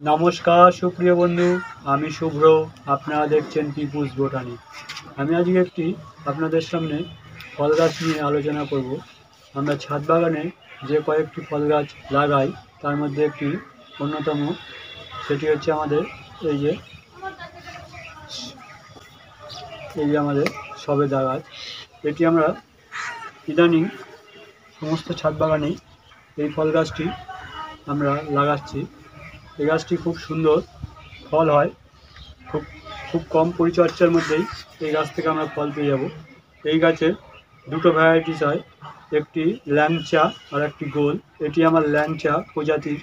নমস্কার সুপ্রিয় বন্ধু, আমি শুভ্র। আপনারা দেখছেন পিপুস বোটানি। আমি আজকে একটি আপনাদের সামনে ফল গাছ নিয়ে আলোচনা করব। আমরা ছাদ বাগানে যে কয়েকটি ফল গাছ লাগাই তার মধ্যে একটি অন্যতম, সেটি হচ্ছে আমাদের এই যে আমাদের সবেদা গাছ। এটি আমরা ইদানিং সমস্ত ছাদ বাগানেই এই ফল গাছটি আমরা লাগাচ্ছি। এই গাছটি খুব সুন্দর ফল হয়, খুব খুব কম পরিচর্যার মধ্যেই এই গাছ থেকে আমরা ফল পেয়ে যাব। এই গাছের দুটো ভ্যারাইটিস হয়, একটি ল্যাংচা আর একটি গোল। এটি আমার ল্যাংচা প্রজাতির,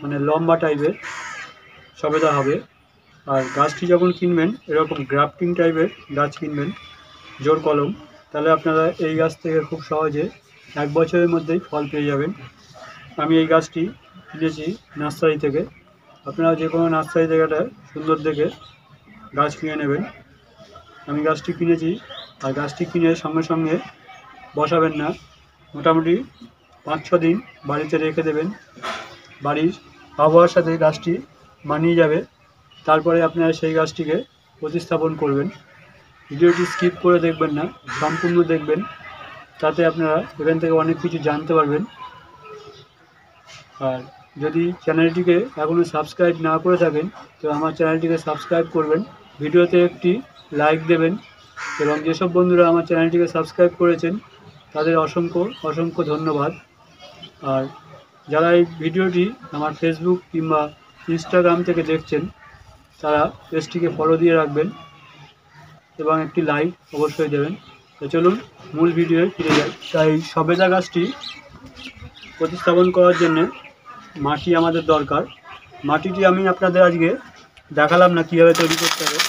মানে লম্বা টাইপের সবেদা হবে। আর গাছটি যখন কিনবেন এরকম গ্রাফটিং টাইপের গাছ কিনবেন, জোর কলম, তাহলে আপনারা এই গাছ থেকে খুব সহজে 1 বছরের মধ্যেই ফল পেয়ে যাবেন। আমি এই গাছটি কিনেছি নার্সারি থেকে। আপনারা যে কোনো নার্সারি থেকে একটা সুন্দর দেখে গাছ কিনে নেবেন। আমি গাছটি কিনেছি, আর গাছটি কিনে সঙ্গে সঙ্গে বসাবেন না, মোটামুটি 5-6 দিন বাড়িতে রেখে দেবেন। বাড়ির আবহাওয়ার সাথে গাছটি মানিয়ে যাবে, তারপরে আপনারা সেই গাছটিকে প্রতিস্থাপন করবেন। ভিডিওটি স্কিপ করে দেখবেন না, সম্পূর্ণ দেখবেন, তাতে আপনারা এখান থেকে অনেক কিছু জানতে পারবেন। আর যদি চ্যানেলটিকে এখনও সাবস্ক্রাইব না করে থাকেন তো আমার চ্যানেলটিকে সাবস্ক্রাইব করবেন, ভিডিওতে একটি লাইক দেবেন, এবং যেসব বন্ধুরা আমার চ্যানেলটিকে সাবস্ক্রাইব করেছেন তাদের অসংখ্য অসংখ্য ধন্যবাদ। আর যারা এই ভিডিওটি আমার ফেসবুক কিংবা ইনস্টাগ্রাম থেকে দেখছেন তারা পেজটিকে ফলো দিয়ে রাখবেন এবং একটি লাইক অবশ্যই দেবেন। তো চলুন মূল ভিডিওয়ে ফিরে যাই। তাই সবেদা গাছটি প্রতিস্থাপন করার জন্য মাটি আমাদের দরকার। মাটিটি আমি আপনাদের আজকে দেখালাম না কীভাবে তৈরি করতে হবে।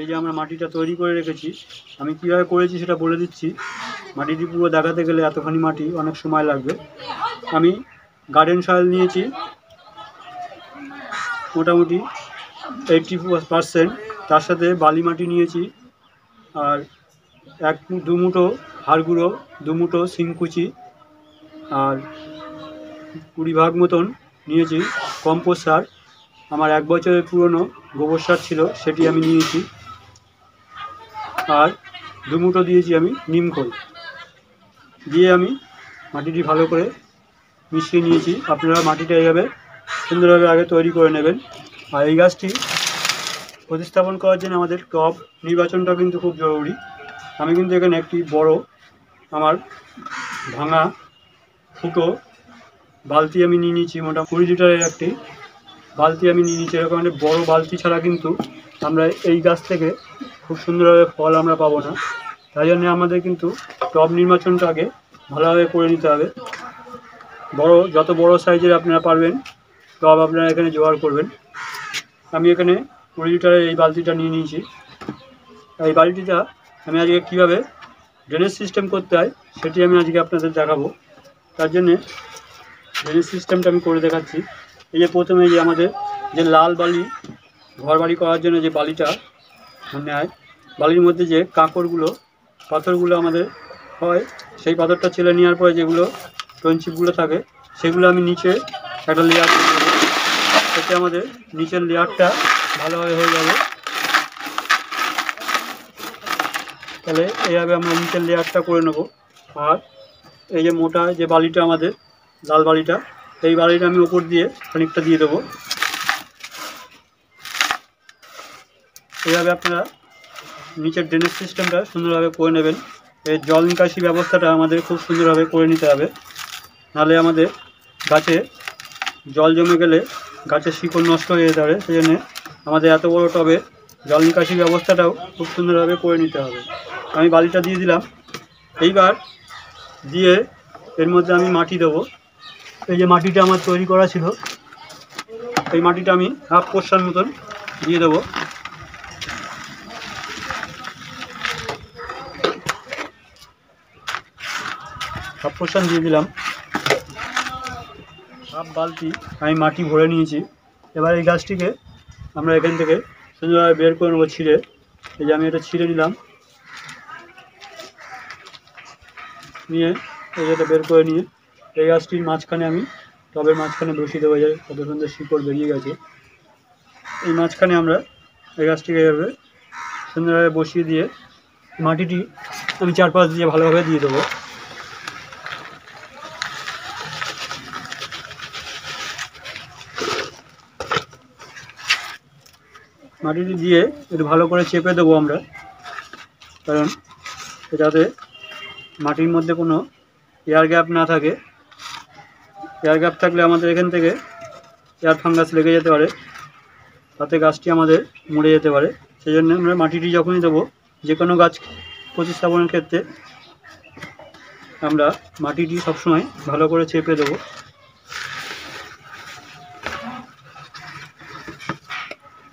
এই যে আমরা মাটিটা তৈরি করে রেখেছি, আমি কীভাবে করেছি সেটা বলে দিচ্ছি। মাটিটি পুরো দেখাতে গেলে এতখানি মাটি অনেক সময় লাগবে। আমি গার্ডেন সয়েল নিয়েছি মোটামুটি 80%, তার সাথে বালি মাটি নিয়েছি, আর 1-2 মুঠো হাড় গুঁড়ো, 2 মুঠো শিংকুচি, আর 20 ভাগ মতন নিয়েছি কম্পোস্ট সার। আমার 1 বছরের পুরনো গোবর সার ছিল, সেটি আমি নিয়েছি, আর 2 মুঠো দিয়েছি আমি নিম খোল। দিয়ে আমি মাটিটি ভালো করে মিশিয়ে নিয়েছি। আপনারা মাটিটা এইভাবে সুন্দরভাবে আগে তৈরি করে নেবেন। আর এই গাছটি প্রতিস্থাপন করার জন্য আমাদের টব নির্বাচনটা কিন্তু খুব জরুরি। আমি কিন্তু এখানে একটি বড় আমার ভাঙা ফুটো বালতি আমি নিয়ে নিয়েছি, মোটামুটি 20 লিটারের একটি বালতি আমি নিয়ে নিয়েছি। এরকম একটা বড়ো বালতি ছাড়া কিন্তু আমরা এই গাছ থেকে খুব সুন্দরভাবে ফল আমরা পাবো না। তাই জন্য আমাদের কিন্তু টব নির্বাচনটা আগে ভালোভাবে করে নিতে হবে। যত বড় সাইজের আপনারা পারবেন টব আপনারা এখানে জোগাড় করবেন। আমি এখানে 20 লিটারের এই বালতিটা নিয়ে নিয়েছি। এই বালতিটা আমি আজকে কীভাবে ড্রেনেজ সিস্টেম করতে হয় সেটি আমি আজকে আপনাদের দেখাবো। তার জন্যে ড্রেনেজ সিস্টেমটা আমি করে দেখাচ্ছি। এই যে প্রথমে যে আমাদের যে লাল বালি, ঘর বাড়ি করার জন্য যে বালিটা নেয়, বালির মধ্যে যে কাঁকড়গুলো, পাথরগুলো আমাদের হয়, সেই পাথরটা ছেলে নেওয়ার পরে যেগুলো টনচিপগুলো থাকে সেগুলো আমি নিচে একটা লেয়ার করে দেবো। এতে আমাদের নিচের লেয়ারটা ভালোভাবে হয়ে যাবে। তাহলে এইভাবে আমরা নিচের লেয়ারটা করে নেব। আর এই যে মোটা যে বালিটা আমাদের লাল বালিটা, এই বালিটা আমি ওপর দিয়ে খানিকটা দিয়ে দেবো। এইভাবে আপনারা নিচের ড্রেনেজ সিস্টেমটা সুন্দরভাবে করে নেবেন। এই জল নিকাশি ব্যবস্থাটা আমাদের খুব সুন্দরভাবে করে নিতে হবে, নাহলে আমাদের গাছে জল জমে গেলে গাছের শিকড় নষ্ট হয়ে যেতে পারে। সেই জন্যে আমাদের এত বড় টবে জল নিকাশি ব্যবস্থাটাও খুব সুন্দরভাবে করে নিতে হবে। আমি বালিটা দিয়ে দিলাম। এইবার দিয়ে এর মধ্যে আমি মাটি দেবো। এই যে মাটিটা আমার তৈরি করা ছিল, এই মাটিটা আমি হাফ পোর্শন মতন দিয়ে দেবো। হাফ পোর্শন দিয়ে দিলাম। হাফ বালতি আমি মাটি ভরে নিয়েছি। এবার এই গাছটিকে আমরা এখান থেকে সুন্দরভাবে বের করে নেবো ছিঁড়ে। এই যে আমি এটা ছিঁড়ে নিলাম, নিয়ে এটা বের করে নিয়ে এই গাছটির মাঝখানে আমি টবের মাঝখানে বসিয়ে দেবো। যায় কত সুন্দর শিকড় বেরিয়ে গেছে। এই মাঝখানে আমরা এই গাছটিকে এভাবে সুন্দরভাবে বসিয়ে দিয়ে মাটিটি আমি চারপাশ দিয়ে ভালোভাবে দিয়ে দেবো। মাটিটি দিয়ে একটু ভালো করে চেপে দেবো আমরা, কারণ যাতে মাটির মধ্যে কোনো এয়ার গ্যাপ না থাকে। এয়ার গ্যাপ থাকলে আমাদের এখান থেকে এয়ার ফাঙ্গাস লেগে যেতে পারে, তাতে গাছটি আমাদের মরে যেতে পারে। সেই জন্য আমরা মাটিটি যখনই দেবো, যে কোনো গাছ প্রতিস্থাপনের ক্ষেত্রে আমরা মাটিটি সবসময় ভালো করে চেপে দেবো।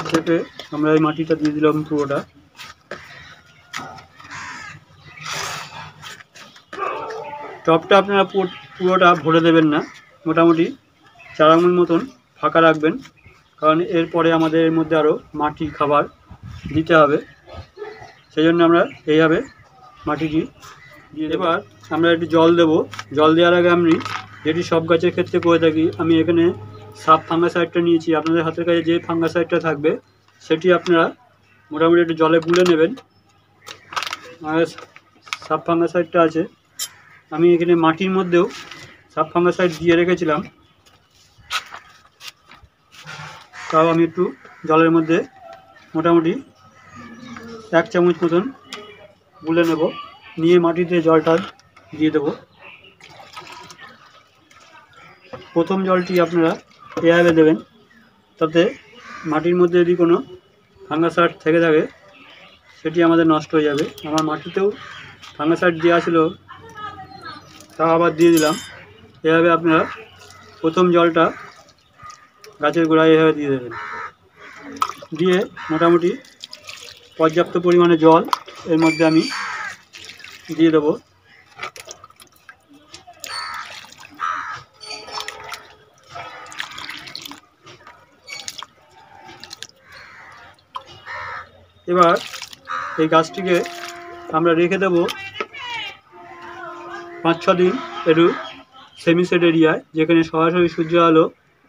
চেপে আমরা এই মাটিটা দিয়ে দিলাম পুরোটা। টবটা আপনারা পুরোটা ভরে দেবেন না, মোটামুটি 4 আঙুল মতন ফাঁকা রাখবেন, কারণ এরপরে আমাদের এর মধ্যে আরও মাটি খাবার দিতে হবে। সেই জন্য আমরা এইভাবে মাটিটি দিয়ে, এবার আমরা একটু জল দেব। জল দেওয়ার আগে আমি যেটি সব গাছের ক্ষেত্রে করে থাকি, আমি এখানে সাব ফাঙ্গাসাইডটা নিয়েছি। আপনাদের হাতের কাছে যে ফাঙ্গাসাইডটা থাকবে সেটি আপনারা মোটামুটি একটু জলে গুলে নেবেন। আর সাব ফাঙ্গাসাইডটা আছে, আমি এখানে মাটির মধ্যেও সাব ফাঙ্গাসাইড দিয়ে রেখেছিলাম, তাও আমি একটু জলের মধ্যে মোটামুটি 1 চামচ মতন গুলে নেব, নিয়ে মাটিতে জলটা দিয়ে দেব। প্রথম জলটি আপনারা এভাবে দেবেন, তাতে মাটির মধ্যে যদি কোনো ফাঙ্গাসাইড থেকে থাকে সেটি আমাদের নষ্ট হয়ে যাবে। আমার মাটিতেও ফাঙ্গাসাইড দেওয়া ছিল, তা আবার দিয়ে দিলাম। এভাবে আপনারা প্রথম জলটা গাছের গোড়ায় এভাবে দিয়ে দেবেন, দিয়ে মোটামুটি পর্যাপ্ত পরিমাণে জল এর মধ্যে আমি দিয়ে দেবো। এবার এই গাছটিকে আমরা রেখে দেব 5-6 দিন একটু সেমিসেড এরিয়ায়, যেখানে সরাসরি সূর্য আলো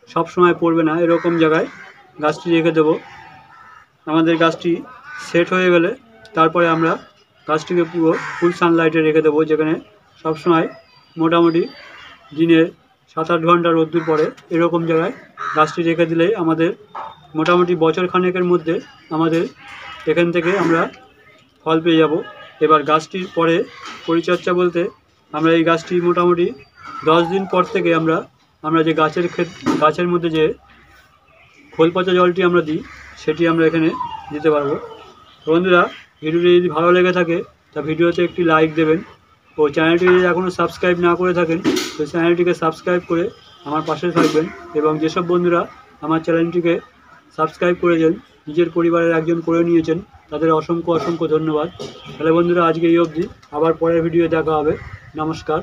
সবসময় পড়বে না, এরকম জায়গায় গাছটি রেখে দেব। আমাদের গাছটি সেট হয়ে গেলে তারপরে আমরা গাছটিকে পুরো ফুল সানলাইটে রেখে দেবো, যেখানে সবসময় মোটামুটি দিনে 7-8 ঘন্টা রোদ্দুর পড়ে। এরকম জায়গায় গাছটি রেখে দিলেই আমাদের মোটামুটি বছর খানেকের মধ্যে আমাদের এখান থেকে আমরা ফল পেয়ে যাব। এবার গাছটির পরে পরিচর্যা বলতে, আমরা এই গাছটি মোটামুটি 10 দিন পর থেকে আমরা যে গাছের মধ্যে যে খোল পচা জলটি আমরা দিই সেটি আমরা এখানে দিতে পারবো। বন্ধুরা, ভিডিওটি যদি ভালো লেগে থাকে তা ভিডিওতে একটি লাইক দেবেন, ও চ্যানেলটি যদি এখনও সাবস্ক্রাইব না করে থাকেন তো চ্যানেলটিকে সাবস্ক্রাইব করে আমার পাশে থাকবেন। এবং যেসব বন্ধুরা আমার চ্যানেলটিকে সাবস্ক্রাইব করেছেন, নিজের পরিবারের একজন করে নিয়েছেন, তাদের অসংখ্য অসংখ্য ধন্যবাদ। তাহলে বন্ধুরা, আজকে এই অবধি, আবার পরের ভিডিও দেখা হবে। নমস্কার।